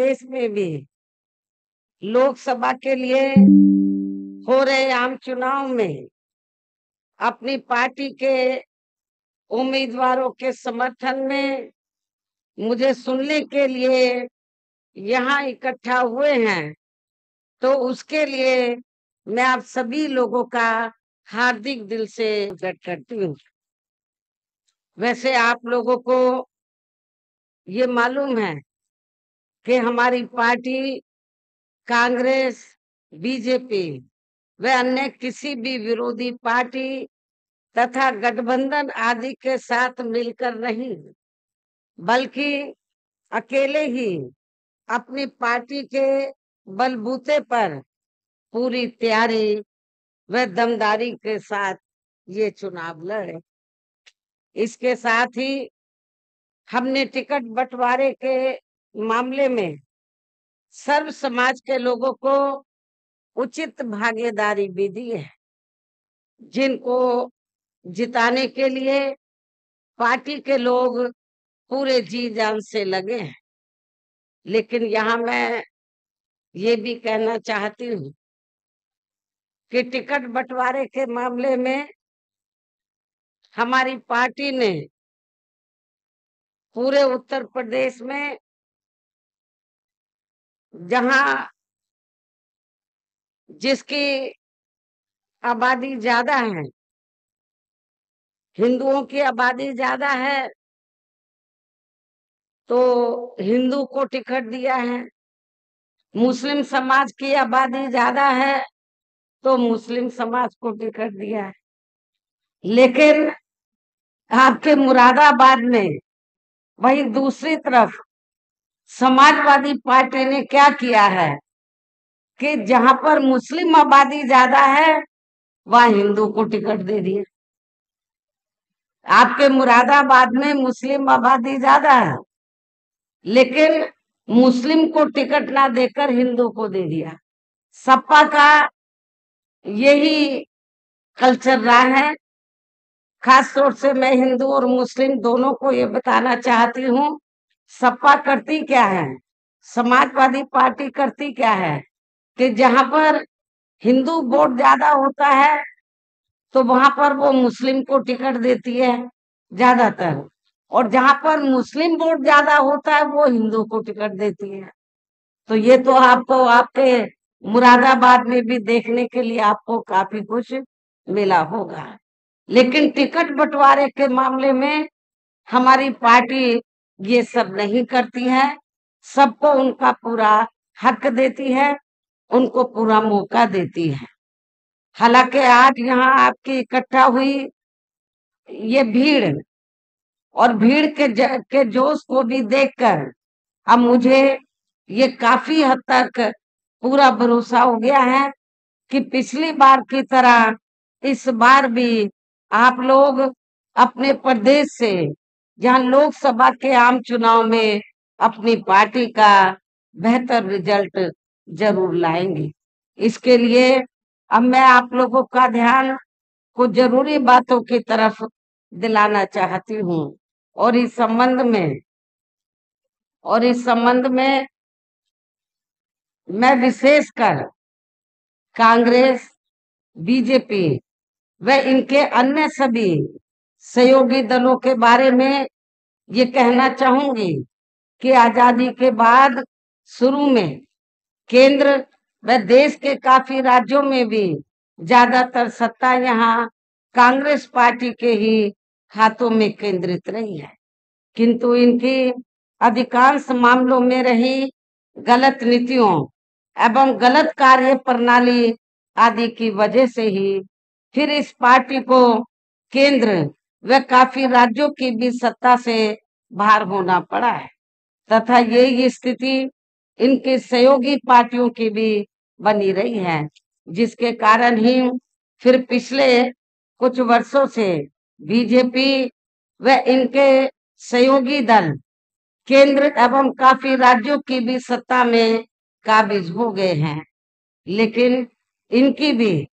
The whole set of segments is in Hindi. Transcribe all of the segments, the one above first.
प्रदेश में भी लोकसभा के लिए हो रहे आम चुनाव में अपनी पार्टी के उम्मीदवारों के समर्थन में मुझे सुनने के लिए यहाँ इकट्ठा हुए हैं, तो उसके लिए मैं आप सभी लोगों का हार्दिक दिल से स्वागत करती हूँ। वैसे आप लोगों को ये मालूम है कि हमारी पार्टी कांग्रेस, बीजेपी व अन्य किसी भी विरोधी पार्टी तथा गठबंधन आदि के साथ मिलकर नहीं, बल्कि अकेले ही अपनी पार्टी के बलबूते पर पूरी तैयारी व दमदारी के साथ ये चुनाव लड़े। इसके साथ ही हमने टिकट बंटवारे के मामले में सर्व समाज के लोगों को उचित भागीदारी भी दी है, जिनको जिताने के लिए पार्टी के लोग पूरे जी जान से लगे हैं। लेकिन यहाँ मैं ये भी कहना चाहती हूँ कि टिकट बंटवारे के मामले में हमारी पार्टी ने पूरे उत्तर प्रदेश में जहां जिसकी आबादी ज्यादा है, हिंदुओं की आबादी ज्यादा है, तो हिंदू को टिकट दिया है। मुस्लिम समाज की आबादी ज्यादा है तो मुस्लिम समाज को टिकट दिया है। लेकिन आपके मुरादाबाद में वही दूसरी तरफ समाजवादी पार्टी ने क्या किया है कि जहां पर मुस्लिम आबादी ज्यादा है वहां हिंदू को टिकट दे दिया। आपके मुरादाबाद में मुस्लिम आबादी ज्यादा है, लेकिन मुस्लिम को टिकट ना देकर हिंदू को दे दिया। सपा का यही कल्चर रहा है। खास तौर से मैं हिंदू और मुस्लिम दोनों को ये बताना चाहती हूँ, सपा करती क्या है, समाजवादी पार्टी करती क्या है कि जहां पर हिंदू वोट ज्यादा होता है तो वहां पर वो मुस्लिम को टिकट देती है ज्यादातर, और जहां पर मुस्लिम वोट ज्यादा होता है वो हिंदू को टिकट देती है। तो ये तो आपको आपके मुरादाबाद में भी देखने के लिए आपको काफी कुछ मिला होगा। लेकिन टिकट बंटवारे के मामले में हमारी पार्टी ये सब नहीं करती है। सबको उनका पूरा हक देती है, उनको पूरा मौका देती है। हालांकि आज यहाँ आपकी इकट्ठा हुई ये भीड़ और भीड़ के जोश को भी देखकर अब मुझे ये काफी हद तक पूरा भरोसा हो गया है कि पिछली बार की तरह इस बार भी आप लोग अपने प्रदेश से जहां लोकसभा के आम चुनाव में अपनी पार्टी का बेहतर रिजल्ट जरूर लाएंगे। इसके लिए अब मैं आप लोगों का ध्यान कुछ जरूरी बातों की तरफ दिलाना चाहती हूँ, और इस संबंध में मैं विशेषकर कांग्रेस, बीजेपी व इनके अन्य सभी सहयोगी दलों के बारे में ये कहना चाहूंगी कि आजादी के बाद शुरू में केंद्र व देश के काफी राज्यों में भी ज्यादातर सत्ता यहाँ कांग्रेस पार्टी के ही हाथों में केंद्रित रही है, किंतु इनकी अधिकांश मामलों में रही गलत नीतियों एवं गलत कार्य प्रणाली आदि की वजह से ही फिर इस पार्टी को केंद्र व काफी राज्यों की भी सत्ता से बाहर होना पड़ा है, तथा यही स्थिति इनकी सहयोगी पार्टियों की भी बनी रही है, जिसके कारण ही फिर पिछले कुछ वर्षों से बीजेपी व इनके सहयोगी दल केंद्र एवं काफी राज्यों की भी सत्ता में काबिज हो गए हैं। लेकिन इनकी भी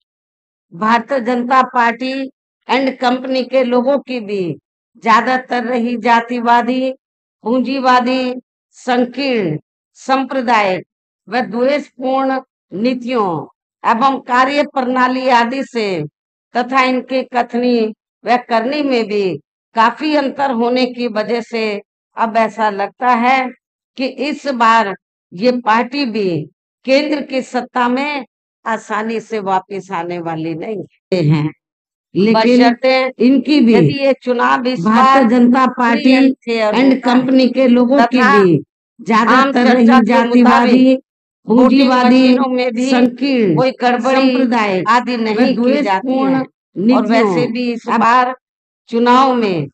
Bharatiya Janata party and company के लोगों की भी ज्यादातर रही जातिवादी, पूंजीवादी, संकीर्ण, सांप्रदायिक व द्वेषपूर्ण नीतियों एवं कार्य प्रणाली आदि से तथा इनके कथनी व करनी में भी काफी अंतर होने की वजह से अब ऐसा लगता है कि इस बार ये पार्टी भी केंद्र की सत्ता में आसानी से वापस आने वाली नहीं है। लेकिन इनकी भी यदि ये चुनाव इस Bharatiya Janata party and company के लोगों की भी ज्यादातर रही जातिवादी पूंजीवादी संकीर्ण कोई गड़बड़ी सांप्रदायिक आदि नहीं की जाती है। और वैसे भी इस बार चुनाव में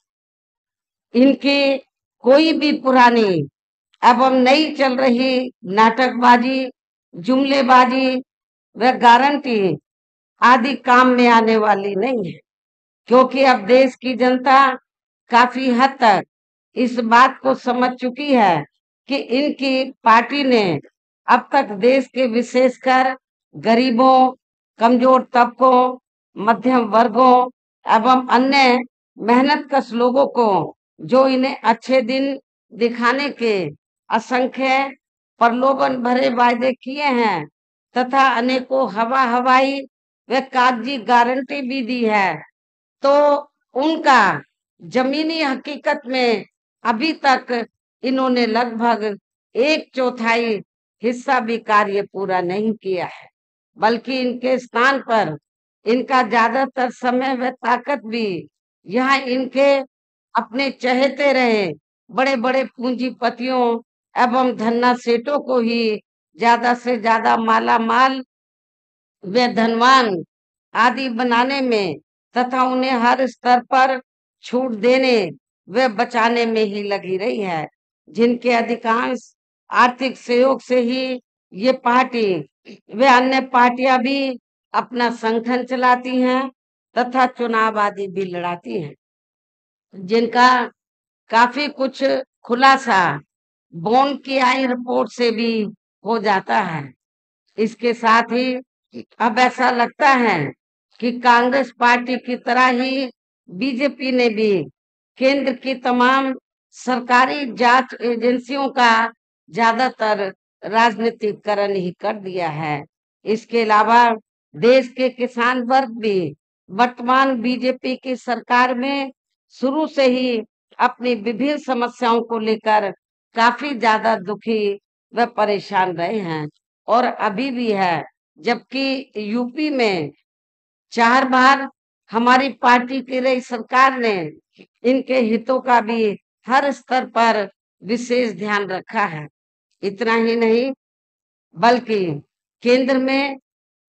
इनकी कोई भी पुरानी एवं नई चल रही नाटकबाजी, जुमलेबाजी व गारंटी आदि काम में आने वाली नहीं है, क्योंकि अब देश की जनता काफी हद तक इस बात को समझ चुकी है कि इनकी पार्टी ने अब तक देश के विशेषकर गरीबों, कमजोर तबकों, मध्यम वर्गों एवं अन्य मेहनतकश लोगों को जो इन्हें अच्छे दिन दिखाने के असंख्य प्रलोभन भरे वायदे किए हैं तथा अनेकों हवाई व कागजी गारंटी भी दी है, तो उनका जमीनी हकीकत में अभी तक इन्होंने लगभग 1/4 हिस्सा भी कार्य पूरा नहीं किया है, बल्कि इनके स्थान पर इनका ज्यादातर समय व ताकत भी यहाँ इनके अपने चहेते रहे बड़े बड़े पूंजीपतियों एवं धन्ना सेठों को ही ज्यादा से ज्यादा माला माल वे धनवान आदि बनाने में तथा उन्हें हर स्तर पर छूट देने व बचाने में ही लगी रही है, जिनके अधिकांश आर्थिक सहयोग से ही ये पार्टी व अन्य पार्टियां भी अपना संगठन चलाती हैं तथा चुनाव आदि भी लड़ाती हैं, जिनका काफी कुछ खुलासा बॉन्ड की आई रिपोर्ट से भी हो जाता है। इसके साथ ही अब ऐसा लगता है कि कांग्रेस पार्टी की तरह ही बीजेपी ने भी केंद्र की तमाम सरकारी जांच एजेंसियों का ज्यादातर राजनीतिकरण ही कर दिया है। इसके अलावा देश के किसान वर्ग भी वर्तमान बीजेपी की सरकार में शुरू से ही अपनी विभिन्न समस्याओं को लेकर काफी ज्यादा दुखी व परेशान रहे हैं और अभी भी है, जबकि यूपी में 4 बार हमारी पार्टी की रही सरकार ने इनके हितों का भी हर स्तर पर विशेष ध्यान रखा है। इतना ही नहीं, बल्कि केंद्र में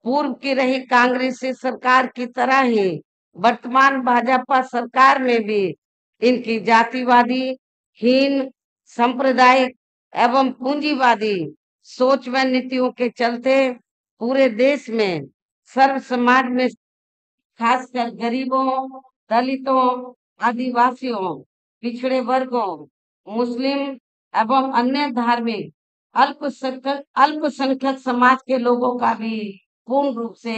पूर्व की रही कांग्रेसी सरकार की तरह ही वर्तमान भाजपा सरकार में भी इनकी जातिवादी, हीन, सांप्रदायिक एवं पूंजीवादी सोच व नीतियों के चलते पूरे देश में सर्व समाज में खासकर गरीबों, दलितों, आदिवासियों, पिछड़े वर्गों, मुस्लिम एवं अन्य धार्मिक अल्पसंख्यक समाज के लोगों का भी पूर्ण रूप से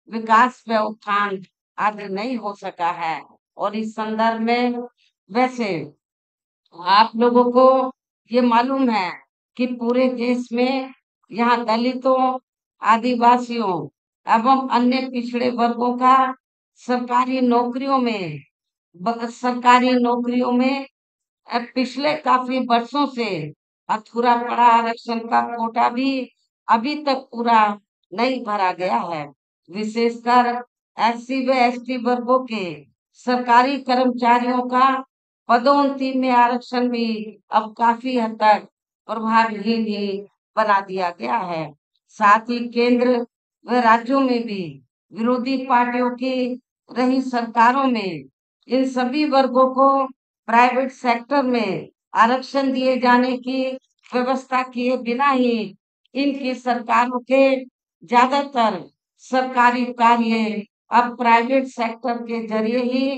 विकास व उत्थान आदि नहीं हो सका है। और इस संदर्भ में वैसे आप लोगों को ये मालूम है कि पूरे देश में यहाँ दलितों, आदिवासियों एवं अन्य पिछड़े वर्गों का सरकारी नौकरियों में पिछले काफी वर्षों से अधूरा पड़ा आरक्षण का कोटा भी अभी तक पूरा नहीं भरा गया है। विशेषकर एससी व एसटी वर्गों के सरकारी कर्मचारियों का पदोन्नति में आरक्षण भी अब काफी हद तक प्रभावहीन ही बना दिया गया है। साथ ही केंद्र व राज्यों में भी विरोधी पार्टियों की रही सरकारों में इन सभी वर्गों को प्राइवेट सेक्टर में आरक्षण दिए जाने की व्यवस्था किए बिना ही इनकी सरकारों के ज्यादातर सरकारी कार्य अब प्राइवेट सेक्टर के जरिए ही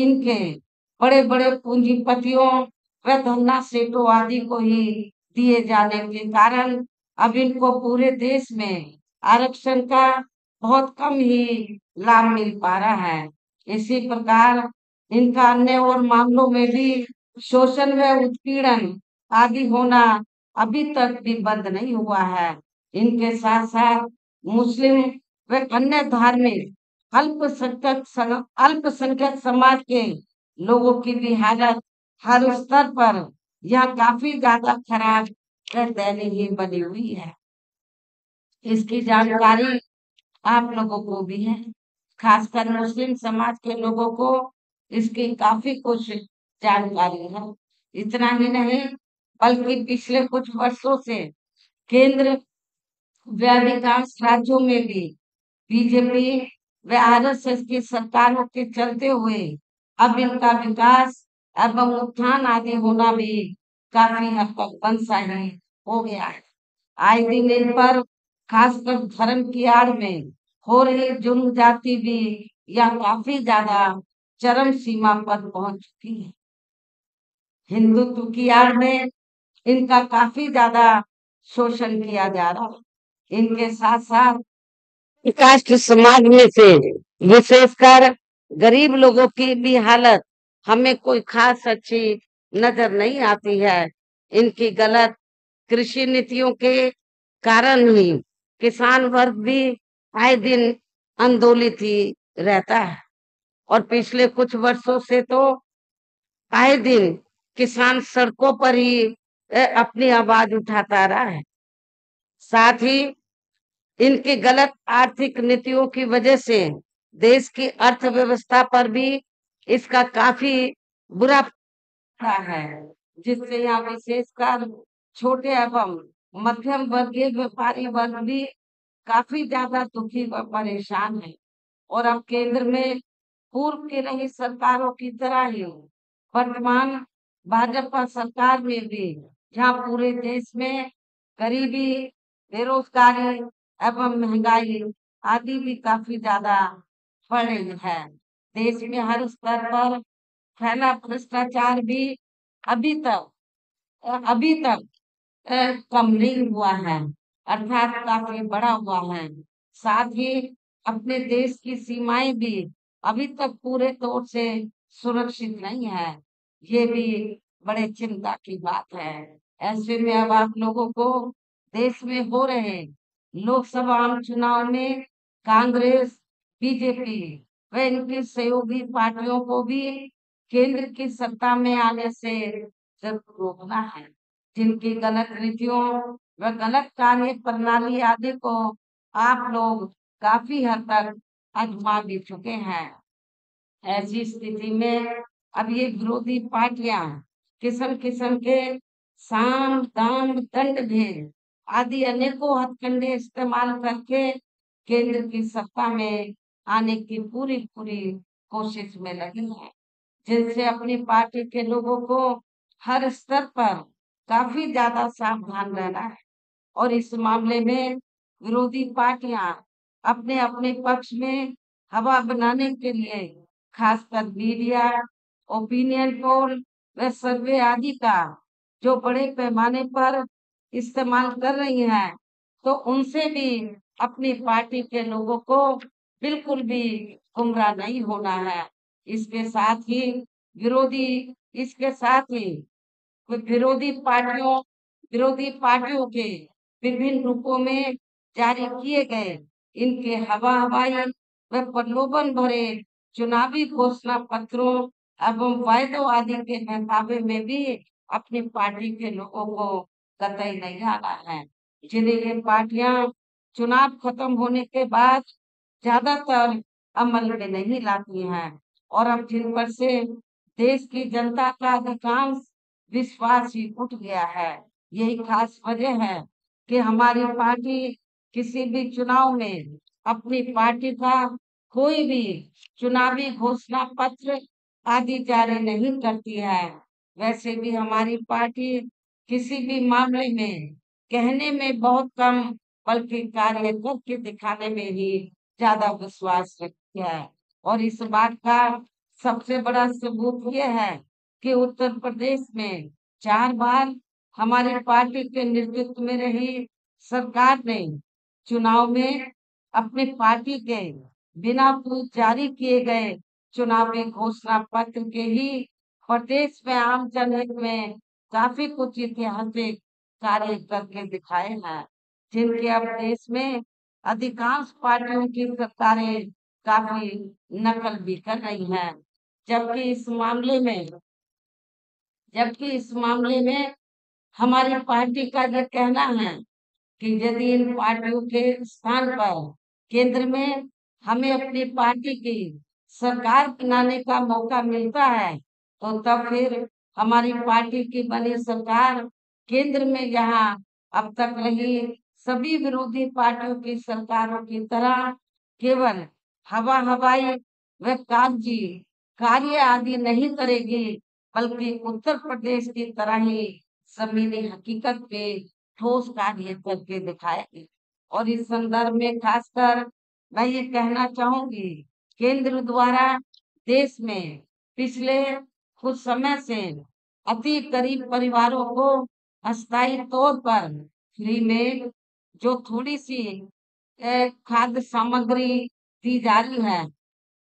इनके बड़े बड़े पूंजीपतियों व धन्ना सेठों आदि को ही दिए जाने के कारण अब इनको पूरे देश में आरक्षण का बहुत कम ही लाभ मिल पा रहा है। इसी प्रकार इनका अन्य और मामलों में भी शोषण व उत्पीड़न आदि होना अभी तक भी बंद नहीं हुआ है। इनके साथ साथ मुस्लिम व अन्य धार्मिक अल्पसंख्यक समाज के लोगों की भी हालत हर स्तर पर यह काफी ज्यादा खराब व दयनीय बनी हुई है। इसकी जानकारी आप लोगों को भी है, खासकर मुस्लिम समाज के लोगों को इसकी काफी कुछ जानकारी है। इतना ही नहीं, बल्कि पिछले कुछ वर्षों से केंद्र व अधिकांश राज्यों में भी बीजेपी व आरएसएस की सरकारों के चलते हुए अब इनका विकास एवं उत्थान आदि होना भी काफी हद तक मनसाही हो गया है। आए दिन इन पर खासकर धर्म की आड़ में हो रही जुर्म जाति भी यह काफी ज्यादा चरम सीमा पर पहुंच चुकी है। हिंदुत्व की आड़ में इनका काफी ज्यादा शोषण किया जा रहा है। इनके साथ साथ कास्ट समाज में से विशेषकर गरीब लोगों की भी हालत हमें कोई खास अच्छी नजर नहीं आती है। इनकी गलत कृषि नीतियों के कारण ही किसान वर्ग भी आए दिन आंदोलित ही रहता है, और पिछले कुछ वर्षों से तो आए दिन किसान सड़कों पर ही अपनी आवाज उठाता रहा है। साथ ही इनकी गलत आर्थिक नीतियों की वजह से देश की अर्थव्यवस्था पर भी इसका काफी बुरा पड़ा है, जिससे यहाँ विशेषकर छोटे एवं मध्यम वर्गीय व्यापारी वर्ग भी काफी ज्यादा दुखी व परेशान है। और अब केंद्र में पूर्व की रही सरकारों की तरह ही वर्तमान भाजपा सरकार में भी, जहाँ पूरे देश में गरीबी, बेरोजगारी एवं महंगाई आदि भी काफी ज्यादा बढ़ रही है। देश में हर स्तर पर फैला भ्रष्टाचार भी अभी तक अभी तक कम नहीं हुआ है, अर्थात काफी बड़ा हुआ है। साथ ही अपने देश की सीमाएं भी अभी तक पूरे तौर से सुरक्षित नहीं है। ये भी बड़े चिंता की बात है। ऐसे में अब आप लोगों को देश में हो रहे लोकसभा आम चुनाव में कांग्रेस, बीजेपी व इनकी सहयोगी पार्टियों को भी केंद्र की सत्ता में आने से जरूर रोकना है। जिनकी गलत नीतियों व गलत कार्य प्रणाली आदि को आप लोग काफी हद तक आजमा भी चुके हैं। ऐसी स्थिति में अब ये विरोधी पार्टियां किस्म किस्म के साम दाम दंड भेद आदि अनेकों हथकंडे इस्तेमाल करके केंद्र की सत्ता में आने की पूरी पूरी कोशिश में लगी है, जिनसे अपनी पार्टी के लोगों को हर स्तर पर काफी ज्यादा सावधान रहना है। और इस मामले में विरोधी पार्टियां अपने अपने पक्ष में हवा बनाने के लिए खासकर मीडिया, ओपिनियन पोल व सर्वे आदि का जो बड़े पैमाने पर इस्तेमाल कर रही हैं, तो उनसे भी अपनी पार्टी के लोगों को बिल्कुल भी गुमराह नहीं होना है। इसके साथ ही विरोधी इसके साथ ही विरोधी पार्टियों विरोधी पार्टियों के विभिन्न रूपों में जारी किए गए इनके हवाई व प्रलोभन भरे चुनावी घोषणा पत्रों एवं वायदों आदि के बहकावे में भी अपनी पार्टी के लोगों को कतई नहीं आना है, जिन्हें ये पार्टियां चुनाव खत्म होने के बाद ज्यादातर अमल में नहीं लाती हैं, और अब जिन पर से देश की जनता का अधिकांश विश्वास ही उठ गया है। यही खास वजह है कि हमारी पार्टी किसी भी चुनाव में अपनी पार्टी का कोई भी चुनावी घोषणा पत्र आदि जारी नहीं करती है। वैसे भी हमारी पार्टी किसी भी मामले में कहने में बहुत कम बल्कि कार्य करके दिखाने में ही ज्यादा विश्वास रखती है। और इस बात का सबसे बड़ा सबूत यह है कि उत्तर प्रदेश में 4 बार हमारी पार्टी के नेतृत्व में रही सरकार ने चुनाव में अपनी पार्टी के बिना पूर्व जारी किए गए चुनावी घोषणा पत्र के ही प्रदेश में आम जनहित में काफी कुछ ऐतिहासिक कार्य करके दिखाए हैं, जिनके अब देश में अधिकांश पार्टियों की सरकारें काफी नकल भी कर रही हैं। जबकि इस मामले में जबकि इस मामले में हमारी पार्टी का यह कहना है कि यदि इन पार्टियों के स्थान पर केंद्र में हमें अपनी पार्टी की सरकार बनाने का मौका मिलता है, तो तब फिर हमारी पार्टी की बनी सरकार केंद्र में यहाँ अब तक रही सभी विरोधी पार्टियों की सरकारों की तरह केवल हवाई व कागजी कार्य आदि नहीं करेगी, बल्कि उत्तर प्रदेश की तरह ही जमीनी हकीकत पे ठोस कार्य करके दिखाएगी। और इस संदर्भ में खासकर मैं ये कहना चाहूंगी, केंद्र द्वारा देश में पिछले कुछ समय से अति गरीब परिवारों को अस्थायी तौर पर फ्री में जो थोड़ी सी खाद्य सामग्री दी जा रही है,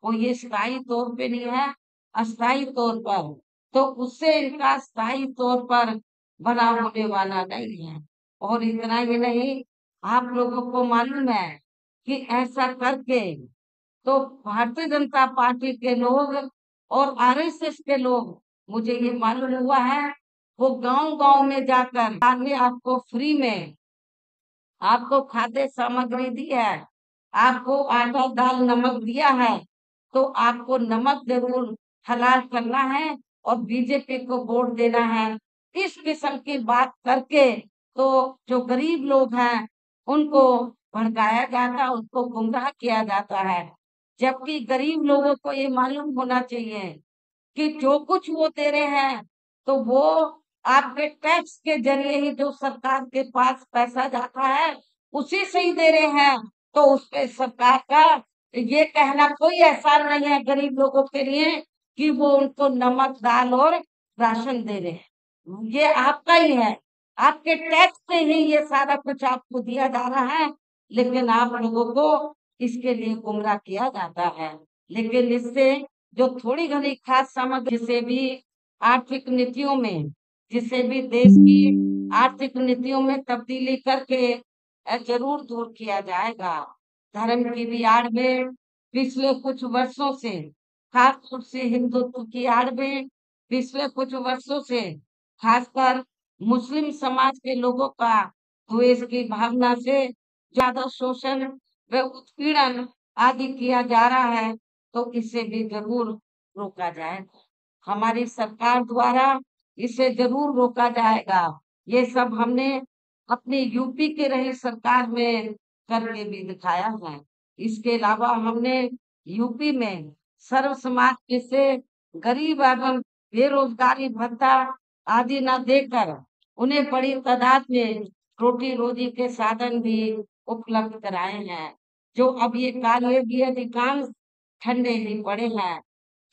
वो ये स्थायी तौर पे नहीं है, अस्थायी तौर पर, तो उससे इनका स्थायी तौर पर बना होने वाला नहीं है। और इतना ही नहीं, आप लोगों को मालूम है कि ऐसा करके तो भारतीय जनता पार्टी के लोग और आरएसएस के लोग, मुझे ये मालूम हुआ है, वो गांव गांव में जाकर ने आपको फ्री में आपको खाद्य सामग्री दी है, आपको आटा दाल नमक दिया है, तो आपको नमक जरूर हलाल करना है और बीजेपी को वोट देना है। इस किस्म की बात करके तो जो गरीब लोग हैं उनको भड़काया जाता है, उनको गुमराह किया जाता है। जबकि गरीब लोगों को ये मालूम होना चाहिए कि जो कुछ वो दे रहे हैं, तो वो आपके टैक्स के जरिए ही जो सरकार के पास पैसा जाता है, उसी से ही दे रहे हैं। तो उस पे सरकार का ये कहना कोई एहसान नहीं है गरीब लोगों के लिए कि वो उनको नमक दाल और राशन दे रहे हैं। ये आपका ही है, आपके टैक्स से ही ये सारा कुछ आपको दिया जा रहा है, लेकिन आप लोगों को इसके लिए गुमराह किया जाता है। लेकिन इससे जो थोड़ी घनी खास सामग्री जिसे भी देश की आर्थिक नीतियों में तब्दीली करके जरूर दूर किया जाएगा। धर्म की भी आड़ में पिछले कुछ वर्षों से, खासतौर से हिंदुत्व की आड़ में पिछले कुछ वर्षों से खासकर मुस्लिम समाज के लोगों का द्वेष की भावना से ज्यादा शोषण व उत्पीड़न आदि किया जा रहा है, तो इसे भी जरूर रोका जाएगा। हमारी सरकार द्वारा इसे जरूर रोका जाएगा। ये सब हमने अपनी यूपी के रही सरकार में करके भी दिखाया है। इसके अलावा हमने यूपी में सर्व समाज से गरीब एवं बेरोजगारी भत्ता आदि न देकर उन्हें बड़ी तादाद में रोटी रोजी के साधन भी उपलब्ध कराए हैं। जो अब ये कार्य भी अधिकांश ठंडे ही पड़े हैं,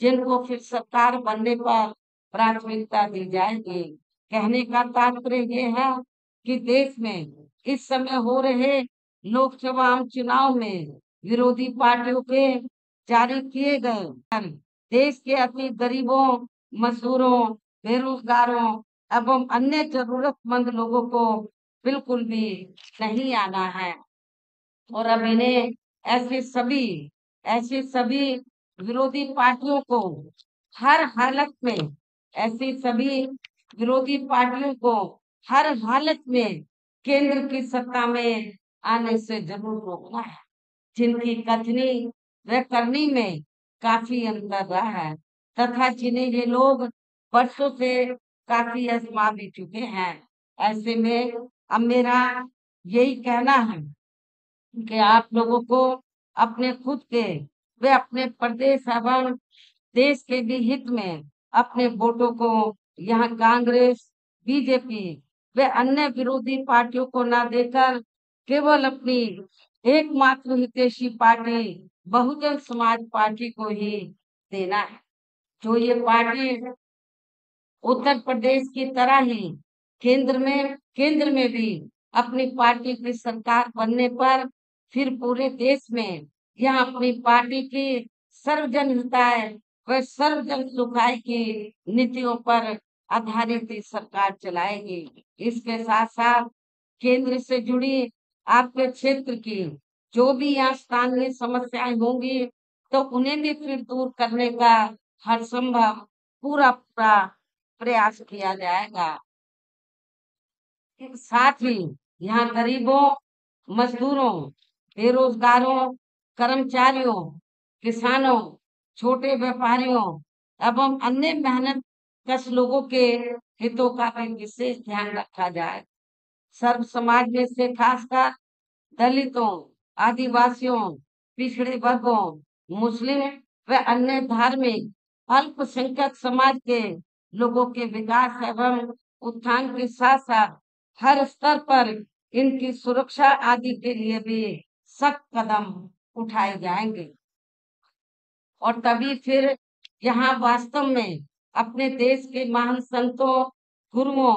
जिनको फिर सरकार बनने पर प्राथमिकता दी जाएगी। कहने का तात्पर्य ये है कि देश में इस समय हो रहे लोकसभा चुनाव में विरोधी पार्टियों के जारी किए गए देश के अति गरीबों, मजदूरों, बेरोजगारों एवं अन्य जरूरतमंद लोगों को बिल्कुल भी नहीं आना है। और अब इन्हें ऐसे सभी विरोधी पार्टियों को हर हालत में ऐसी सभी विरोधी पार्टियों को हर हालत में केंद्र की सत्ता में आने से जरूर रोकना है, जिनकी कथनी व करनी में काफी अंतर रहा है तथा जिन्हें ये लोग वर्षों से काफी आजमा भी चुके हैं। ऐसे में अब मेरा यही कहना है कि आप लोगों को अपने खुद के वे अपने प्रदेश एवं देश के भी हित में अपने वोटों को यहाँ कांग्रेस, बीजेपी वे अन्य विरोधी पार्टियों को ना देकर केवल अपनी एकमात्र हितैषी पार्टी बहुजन समाज पार्टी को ही देना है। जो ये पार्टी उत्तर प्रदेश की तरह ही केंद्र में भी अपनी पार्टी की सरकार बनने पर फिर पूरे देश में यह अपनी पार्टी की सर्वजन हिताय व सर्वजन सुखाय की नीतियों पर आधारित ही सरकार चलाएगी। इसके साथ साथ केंद्र से जुड़ी आपके क्षेत्र की जो भी यहाँ स्थानीय समस्याएं होंगी तो उन्हें भी फिर दूर करने का हर संभव पूरा पूरा प्रयास किया जाएगा। साथ ही यहाँ गरीबों, मजदूरों, बेरोजगारों, कर्मचारियों, किसानों, छोटे व्यापारियों एवं अन्य मेहनत कश लोगों के हितों का भी विशेष ध्यान रखा जाए। सर्व समाज में से खासकर दलितों, आदिवासियों, पिछड़े वर्गों, मुस्लिम व अन्य धार्मिक अल्पसंख्यक समाज के लोगों के विकास एवं उत्थान के साथ साथ हर स्तर पर इनकी सुरक्षा आदि के लिए भी सख्त कदम उठाए जाएंगे। और तभी फिर यहाँ वास्तव में अपने देश के महान संतों, गुरुओं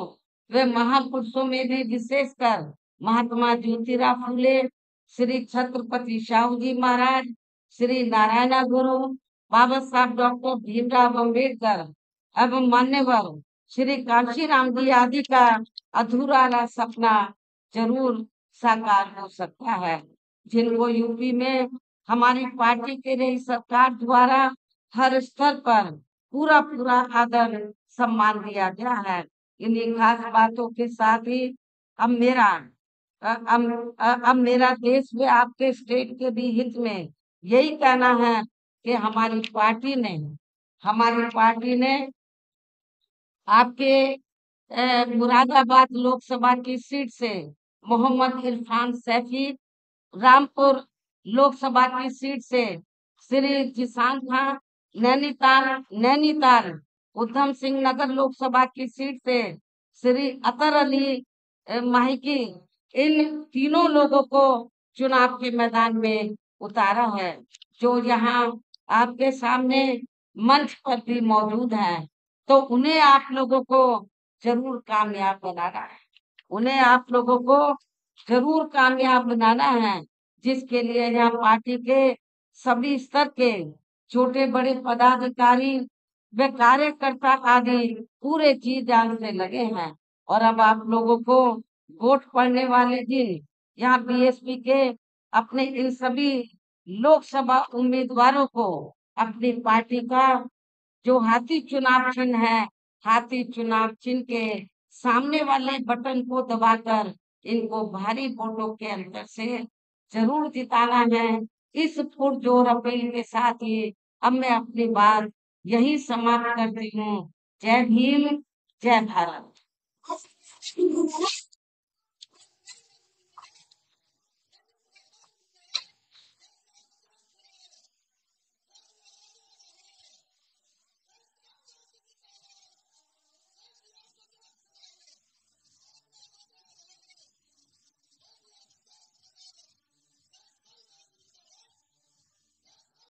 व महापुरुषों में भी विशेषकर महात्मा ज्योतिराव फूले, श्री छत्रपति शाहू जी महाराज, श्री नारायण गुरु, बाबा साहब डॉक्टर भीमराव अम्बेडकर एवं मान्यवर श्री कांशीराम जी आदि का अधूरा सपना जरूर साकार हो सकता है, जिनको यूपी में हमारी पार्टी के रही सरकार द्वारा हर स्तर पर पूरा पूरा आदर सम्मान दिया गया है। इन्हीं खास बातों के साथ ही अब मेरा अब मेरा देश में आपके स्टेट के भी हित में यही कहना है कि हमारी पार्टी ने आपके मुरादाबाद लोकसभा की सीट से मोहम्मद इरफान सैफी, रामपुर लोकसभा की सीट से श्री जिशान खान, नैनीताल उधम सिंह नगर लोकसभा की सीट से श्री अतर अली माहिकी, इन तीनों लोगों को चुनाव के मैदान में उतारा है, जो यहाँ आपके सामने मंच पर भी मौजूद है। तो उन्हें आप लोगों को जरूर कामयाब बनाना है, उन्हें आप लोगों को जरूर कामयाब बनाना है, जिसके लिए यहाँ पार्टी के सभी स्तर के छोटे बड़े पदाधिकारी व कार्यकर्ता आदि पूरे जी जान से लगे हैं। और अब आप लोगों को वोट पड़ने वाले दिन यहाँ बीएसपी के अपने इन सभी लोकसभा उम्मीदवारों को अपनी पार्टी का जो हाथी चुनाव चिन्ह है, हाथी चुनाव चिन्ह के सामने वाले बटन को दबाकर इनको भारी वोटों के अंतर से जरूर जिताना है। इस पुरजोर अपील के साथ ही अब मैं अपनी बात यही समाप्त करती हूँ। जय भीम, जय भारत।